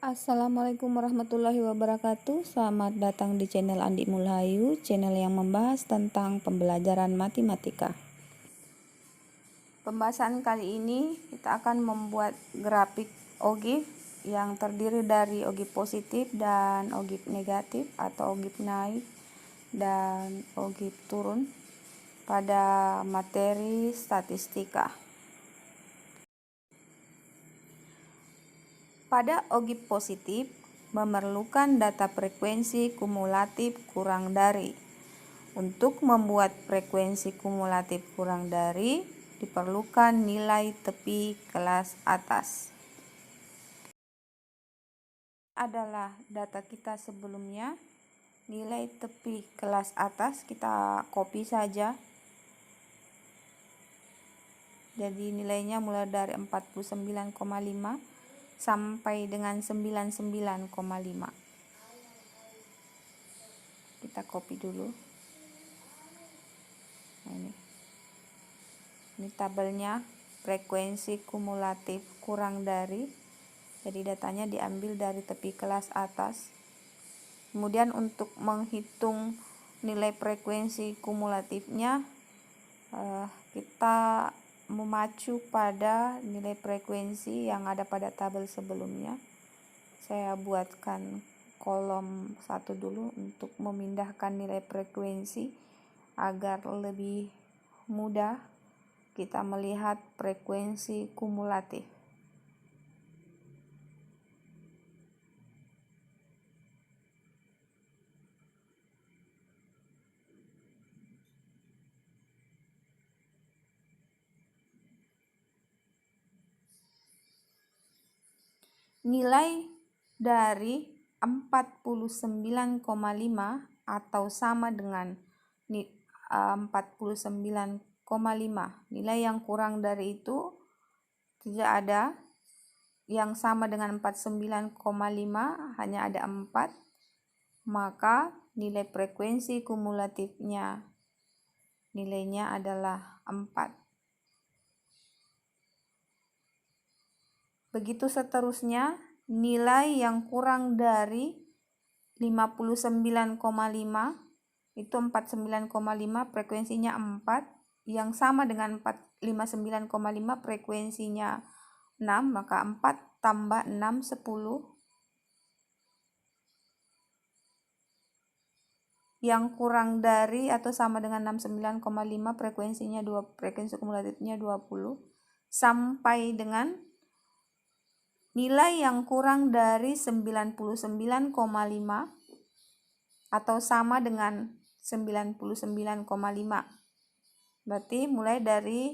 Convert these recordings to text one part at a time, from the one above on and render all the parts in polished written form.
Assalamualaikum warahmatullahi wabarakatuh. Selamat datang di channel Andi Mulhayu, channel yang membahas tentang pembelajaran matematika. Pembahasan kali ini kita akan membuat grafik ogif yang terdiri dari ogif positif dan ogif negatif atau ogif naik dan ogif turun pada materi statistika. Pada ogif positif, memerlukan data frekuensi kumulatif kurang dari. Untuk membuat frekuensi kumulatif kurang dari, diperlukan nilai tepi kelas atas. Adalah data kita sebelumnya. Nilai tepi kelas atas kita copy saja. Jadi nilainya mulai dari 49,5 sampai dengan 99,5. Kita copy dulu. Nah, ini tabelnya frekuensi kumulatif kurang dari. Jadi datanya diambil dari tepi kelas atas. Kemudian untuk menghitung nilai frekuensi kumulatifnya, kita memacu pada nilai frekuensi yang ada pada tabel sebelumnya. Saya buatkan kolom 1 dulu untuk memindahkan nilai frekuensi agar lebih mudah kita melihat frekuensi kumulatif. Nilai dari 49,5 atau sama dengan 49,5. Nilai yang kurang dari itu tidak ada. Yang sama dengan 49,5 hanya ada 4. Maka nilai frekuensi kumulatifnya nilainya adalah 4. Begitu seterusnya, nilai yang kurang dari 59,5 itu 49,5 frekuensinya 4, yang sama dengan 59,5 frekuensinya 6, maka 4 tambah 6 10. Yang kurang dari atau sama dengan 69,5 frekuensinya frekuensi kumulatifnya 20 sampai dengan nilai yang kurang dari 99,5 atau sama dengan 99,5. Berarti mulai dari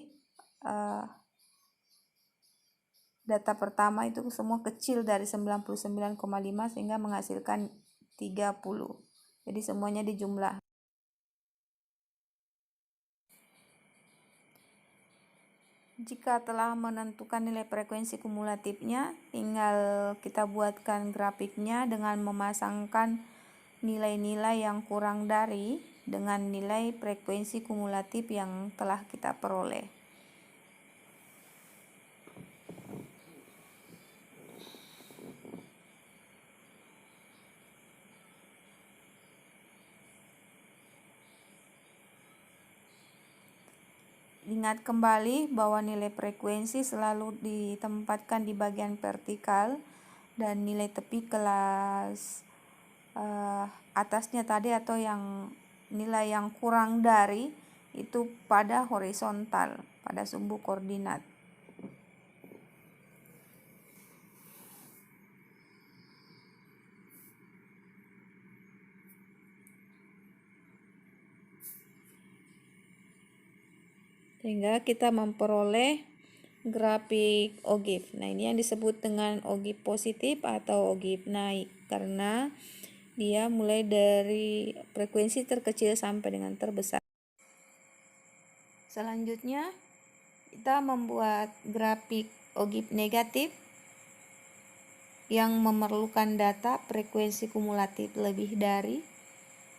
data pertama itu semua kecil dari 99,5 sehingga menghasilkan 30. Jadi semuanya dijumlah. Jika telah menentukan nilai frekuensi kumulatifnya, tinggal kita buatkan grafiknya dengan memasangkan nilai-nilai yang kurang dari dengan nilai frekuensi kumulatif yang telah kita peroleh. Ingat kembali bahwa nilai frekuensi selalu ditempatkan di bagian vertikal dan nilai tepi kelas atasnya tadi atau yang nilai yang kurang dari itu pada horizontal, pada sumbu koordinat. Sehingga kita memperoleh grafik ogif. Nah, ini yang disebut dengan ogif positif atau ogif naik karena dia mulai dari frekuensi terkecil sampai dengan terbesar. Selanjutnya kita membuat grafik ogif negatif yang memerlukan data frekuensi kumulatif lebih dari.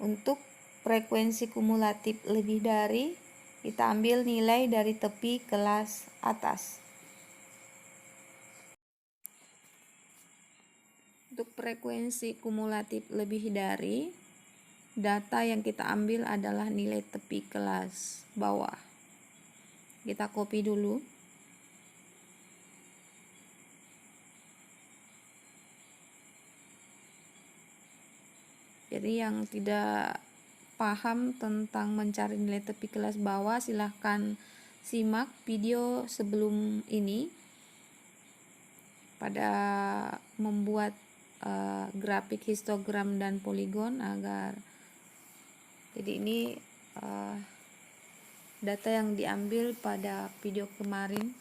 Untuk frekuensi kumulatif lebih dari, kita ambil nilai dari tepi kelas atas. Untuk frekuensi kumulatif lebih dari, data yang kita ambil adalah nilai tepi kelas bawah. Kita copy dulu. Jadi yang tidak paham tentang mencari nilai tepi kelas bawah, silahkan simak video sebelum ini pada membuat grafik histogram dan poligon agar jadi ini data yang diambil pada video kemarin.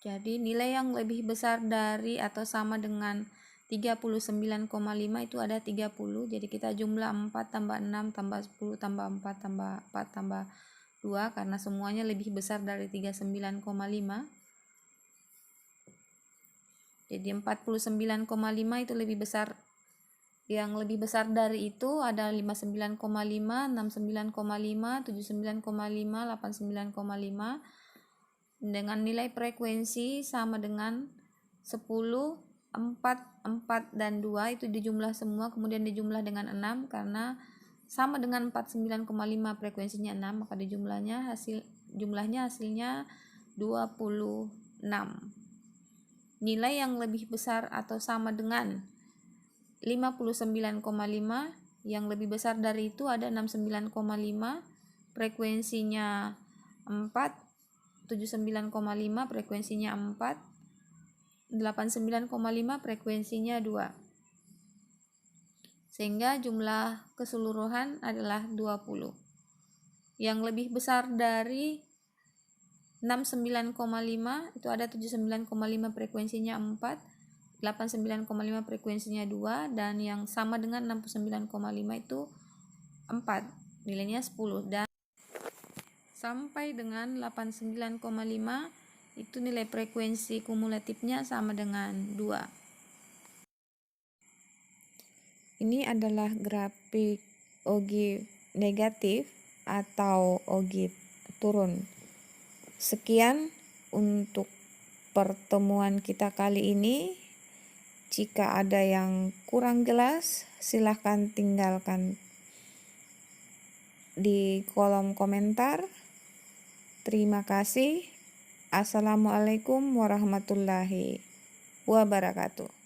Jadi nilai yang lebih besar dari atau sama dengan 39,5 itu ada 30. Jadi kita jumlah 4 tambah 6 tambah 10 tambah 4 tambah 4 tambah 2 karena semuanya lebih besar dari 39,5. Jadi 49,5 itu lebih besar. Yang lebih besar dari itu ada 59,5, 69,5, 79,5, 89,5. Dengan nilai frekuensi sama dengan 10, 4, 4, dan 2 itu dijumlah semua, kemudian dijumlah dengan 6 karena sama dengan 49,5 frekuensinya 6, maka jumlahnya hasilnya 26. Nilai yang lebih besar atau sama dengan 59,5, yang lebih besar dari itu ada 69,5, frekuensinya 4, 79,5 frekuensinya 4, 89,5 frekuensinya 2. Sehingga jumlah keseluruhan adalah 20. Yang lebih besar dari 69,5 itu ada 79,5 frekuensinya 4, 89,5 frekuensinya 2, dan yang sama dengan 69,5 itu 4, nilainya 10, dan sampai dengan 89,5 itu nilai frekuensi kumulatifnya sama dengan 2. Ini adalah grafik ogive negatif atau ogive turun. Sekian untuk pertemuan kita kali ini. Jika ada yang kurang jelas, silahkan tinggalkan di kolom komentar. Terima kasih. Assalamualaikum warahmatullahi wabarakatuh.